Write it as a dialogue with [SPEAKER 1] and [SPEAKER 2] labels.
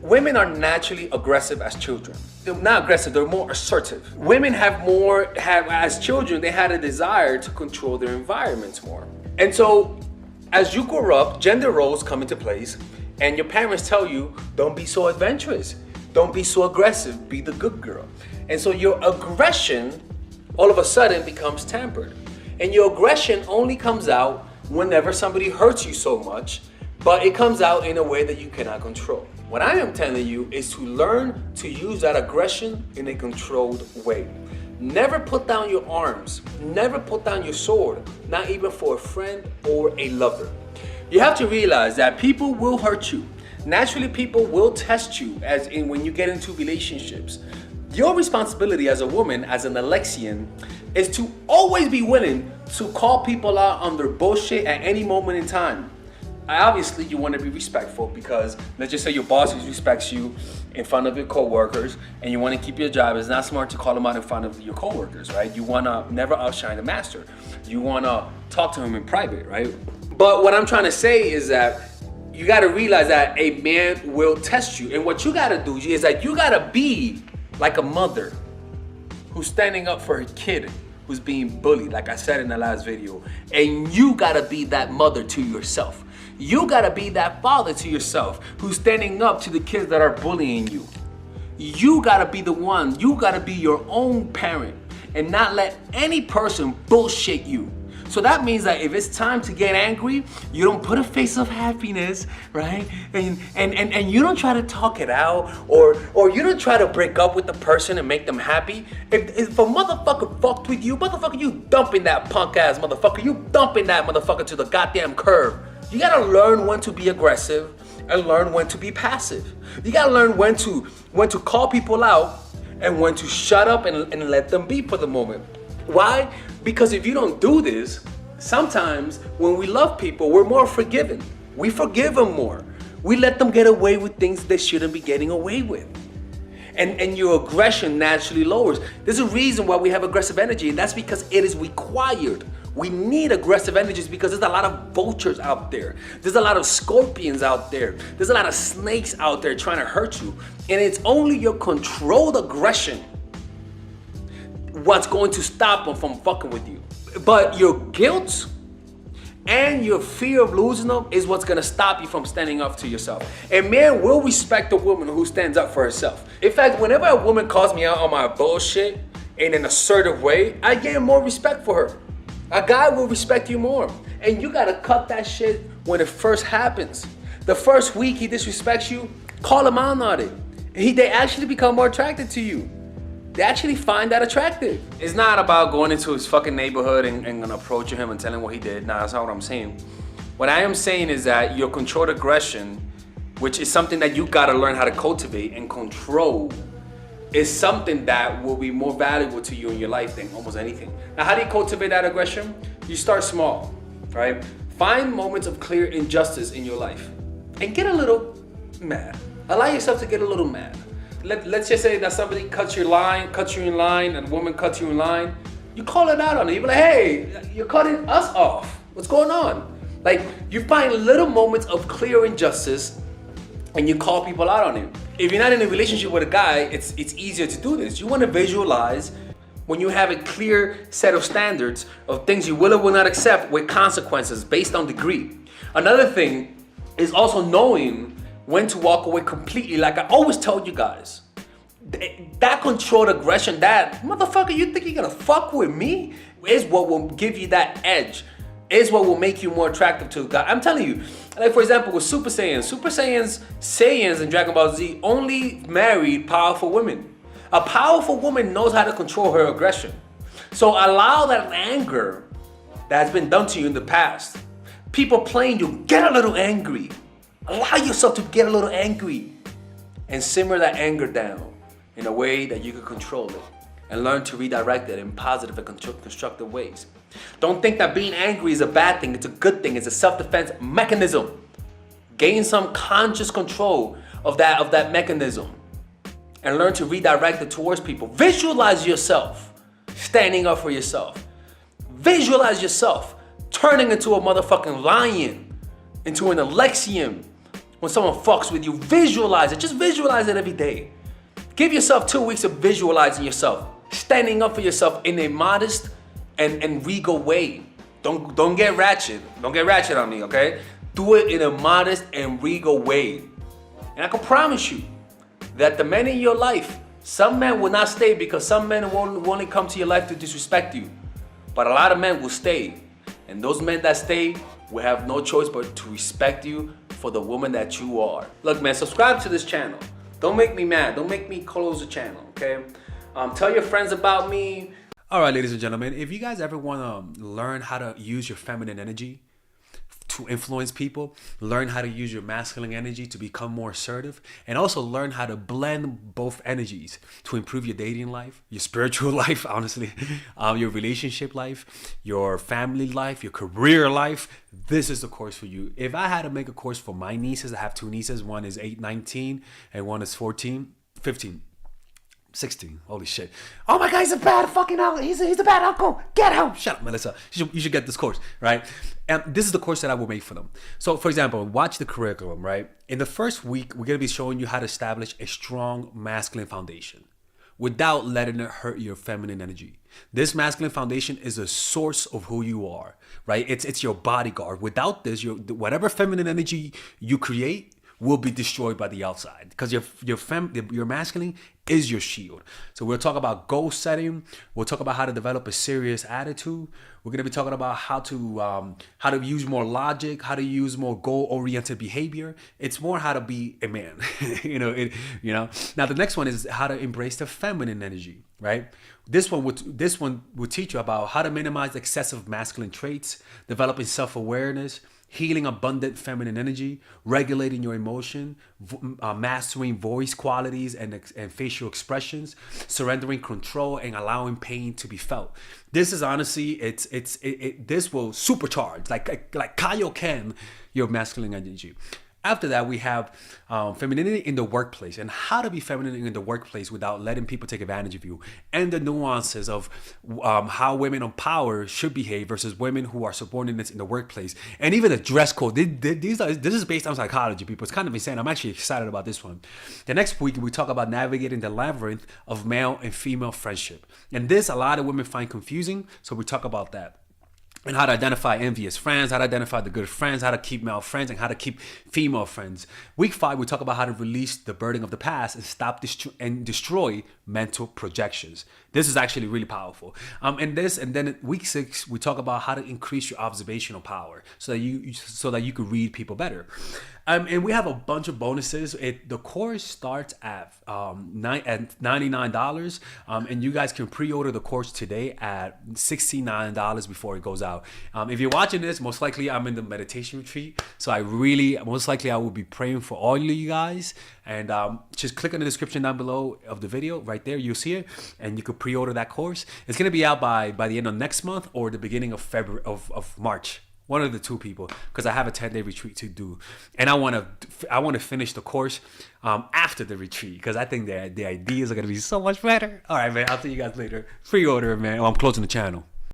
[SPEAKER 1] Women are naturally aggressive as children. They're not aggressive, they're more assertive. Women as children, they had a desire to control their environments more. And so, as you grow up, gender roles come into place, and your parents tell you, don't be so adventurous, don't be so aggressive, be the good girl. And so your aggression all of a sudden becomes tempered. And your aggression only comes out whenever somebody hurts you so much, but it comes out in a way that you cannot control. What I am telling you is to learn to use that aggression in a controlled way. Never put down your arms, never put down your sword, not even for a friend or a lover. You have to realize that people will hurt you. Naturally, people will test you, as in when you get into relationships. Your responsibility as a woman, as an Alexian, is to always be willing to call people out on their bullshit at any moment in time. Obviously, you want to be respectful, because let's just say your boss respects you in front of your coworkers and you want to keep your job. It's not smart to call them out in front of your coworkers, right? You want to never outshine the master. You want to talk to him in private, right? But what I'm trying to say is that you got to realize that a man will test you. And what you got to do is that you got to be like a mother who's standing up for her kid who's being bullied, like I said in the last video. And you got to be that mother to yourself. You gotta be that father to yourself who's standing up to the kids that are bullying you. You gotta be the one, you gotta be your own parent and not let any person bullshit you. So that means that if it's time to get angry, you don't put a face of happiness, right? And you don't try to talk it out, or you don't try to break up with the person and make them happy. If a motherfucker fucked with you, motherfucker, you dumping that punk ass motherfucker. You dumping that motherfucker to the goddamn curb. You gotta learn when to be aggressive and learn when to be passive. You gotta learn when to call people out and when to shut up and let them be for the moment. Why? Because if you don't do this, sometimes when we love people, we're more forgiving. We forgive them more. We let them get away with things they shouldn't be getting away with. And your aggression naturally lowers. There's a reason why we have aggressive energy, and that's because it is required. We need aggressive energies because there's a lot of vultures out there. There's a lot of scorpions out there. There's a lot of snakes out there trying to hurt you. And it's only your controlled aggression what's going to stop them from fucking with you. But your guilt and your fear of losing them is what's gonna stop you from standing up to yourself. And man will respect a woman who stands up for herself. In fact, whenever a woman calls me out on my bullshit in an assertive way, I gain more respect for her. A guy will respect you more. And you gotta cut that shit when it first happens. The first week he disrespects you, call him out on it. They actually become more attracted to you. They actually find that attractive. It's not about going into his fucking neighborhood and approaching him and telling him what he did. Nah, that's not what I'm saying. What I am saying is that your controlled aggression, which is something that you gotta learn how to cultivate and control, is something that will be more valuable to you in your life than almost anything. Now, how do you cultivate that aggression? You start small, right? Find moments of clear injustice in your life and get a little mad. Allow yourself to get a little mad. Let's just say that somebody cuts you in line, and a woman cuts you in line. You call it out on it. You be like, hey, you're cutting us off. What's going on? Like, you find little moments of clear injustice and you call people out on it. If you're not in a relationship with a guy, it's easier to do this. You want to visualize when you have a clear set of standards of things you will or will not accept with consequences based on degree. Another thing is also knowing when to walk away completely. Like I always tell you guys, that controlled aggression, that motherfucker, you think you're gonna fuck with me, is what will give you that edge, is what will make you more attractive to a guy. I'm telling you, like for example with Super Saiyans in Dragon Ball Z only married powerful women. A powerful woman knows how to control her aggression. So allow that anger that has been done to you in the past. People playing you, get a little angry. Allow yourself to get a little angry and simmer that anger down in a way that you can control it and learn to redirect it in positive and constructive ways. Don't think that being angry is a bad thing. It's a good thing. It's a self-defense mechanism. Gain some conscious control of that mechanism and learn to redirect it towards people. Visualize yourself standing up for yourself. Visualize yourself turning into a motherfucking lion, into an Alexian, When someone fucks with you, visualize it. Just visualize it every day. Give yourself 2 weeks of visualizing yourself, standing up for yourself in a modest and regal way. Don't get ratchet. Don't get ratchet on me, okay? Do it in a modest and regal way. And I can promise you that the men in your life, some men will not stay because some men will only come to your life to disrespect you. But a lot of men will stay. And those men that stay will have no choice but to respect you for the woman that you are. Look, man, subscribe to this channel. Don't make me mad. Don't make me close the channel, okay? Tell your friends about me.
[SPEAKER 2] All right, ladies and gentlemen, if you guys ever want to learn how to use your feminine energy to influence people, learn how to use your masculine energy to become more assertive, and also learn how to blend both energies to improve your dating life, your spiritual life, honestly, your relationship life, your family life, your career life, this is the course for you. If I had to make a course for my nieces, I have two nieces, one is 19 and one is 15. 16. Holy shit. Oh my God, he's a bad fucking uncle. He's a bad uncle. Get him. Shut up, Melissa. You should get this course, right? And this is the course that I will make for them. So, for example, watch the curriculum, right? In the first week, we're going to be showing you how to establish a strong masculine foundation without letting it hurt your feminine energy. This masculine foundation is a source of who you are, right? It's your bodyguard. Without this, whatever feminine energy you create will be destroyed by the outside, because your masculine is your shield. So we'll talk about goal setting. We'll talk about how to develop a serious attitude. We're going to be talking about how to use more logic, how to use more goal-oriented behavior. It's more how to be a man. Now the next one is how to embrace the feminine energy, right? This one will teach you about how to minimize excessive masculine traits, developing self-awareness, healing abundant feminine energy, regulating your emotion, mastering voice qualities and facial expressions, surrendering control, and allowing pain to be felt. This is honestly, this will supercharge, like Kaioken, your masculine energy. After that, we have femininity in the workplace and how to be feminine in the workplace without letting people take advantage of you, and the nuances of how women of power should behave versus women who are subordinates in the workplace, and even the dress code. This is based on psychology, people. It's kind of insane. I'm actually excited about this one. The next week, we talk about navigating the labyrinth of male and female friendship. And this, a lot of women find confusing, so we talk about that. And how to identify envious friends, how to identify the good friends, how to keep male friends, and how to keep female friends. Week 5, we talk about how to release the burden of the past and stop and destroy mental projections. This is actually really powerful. And then week 6, we talk about how to increase your observational power so that you can read people better. And we have a bunch of bonuses. The course starts at $99, and you guys can pre-order the course today at $69 before it goes out. If you're watching this, most likely I'm in the meditation retreat, so most likely I will be praying for all of you guys. And just click on the description down below of the video, right there, you'll see it, and you can pre-order that course. It's gonna be out by the end of next month or the beginning of February of March. One of the two, people, because I have a 10-day retreat to do, and I want to finish the course after the retreat, because I think the ideas are gonna be so much better. All right, man. I'll see you guys later. Pre-order, man. Oh, I'm closing the channel.